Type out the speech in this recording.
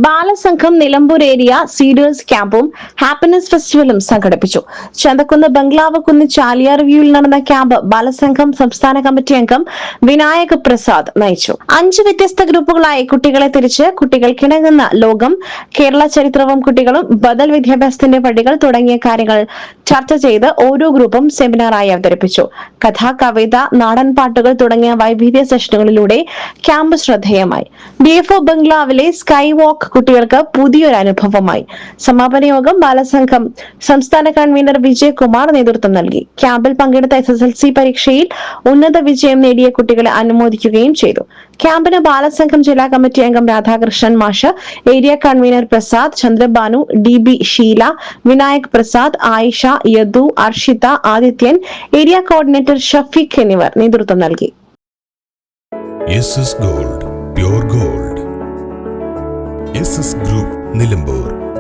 Balasangham Nilambur area സീഡേഴ്സ് ക്യാമ്പും happiness ഫെസ്റ്റിവലും സംഘടിപ്പിച്ചു. ചന്തക്കുന്ന് ബംഗ്ലാവ് കുന്ന് ചാലിയാർ വ്യൂവിൽ നടന്ന ക്യാമ്പ് ബാലസംഘം സംസ്ഥാന കമ്മിറ്റി അംഗം വിനായക് പ്രസാദ് നയിച്ചു. 5 വ്യത്യസ്ത ഗ്രൂപ്പുകളായി കുട്ടികളെ തിരിച്ച് കുട്ടികൾക്കിണങ്ങുന്ന ലോകം, കേരള ചരിത്രവും കുട്ടികളും, ബദൽ വിദ്യാഭ്യാസത്തിന്റെ പടികൾ തുടങ്ങിയ കാര്യങ്ങൾ ചർച്ച ചെയ്ത് ഓരോ ഗ്രൂപ്പും സെമിനാറായി അവതരിപ്പിച്ചു. കഥ, കവിത, നാടൻ പാട്ടുകൾ തുടങ്ങിയ വൈവിധ്യ സെഷനുകളിലൂടെ ക്യാമ്പ് ശ്രദ്ധേയമായി. BFO ബംഗ്ലാവിലെ സ്കൈ വാക്ക് കുട്ടികൾക്ക് പുതിയൊരു അനുഭവമായി. സമാപന യോഗം ബാലസംഘം സംസ്ഥാന കൺവീനർ വിജയകുമാർ നേതൃത്വം നൽകി. ക്യാമ്പിൽ പങ്കെടുത്ത SSLC പരീക്ഷയിൽ ഉന്നത വിജയം നേടിയ കുട്ടികളെ അനുമോദിക്കുകയും ചെയ്തു. ക്യാമ്പിന് ബാലസംഘം ജില്ലാ കമ്മിറ്റി അംഗം രാധാകൃഷ്ണൻ മാഷ്, area convener Prasad, Chandrabhanu, DB Sheela, Vinayak Prasad, Ayisha, Yadu, Arshitha, Adithyan, area coordinator Shafeeq എന്നിവർ നേതൃത്വം നൽകി. SS Gold, pure gold. SS Group, Nilambur.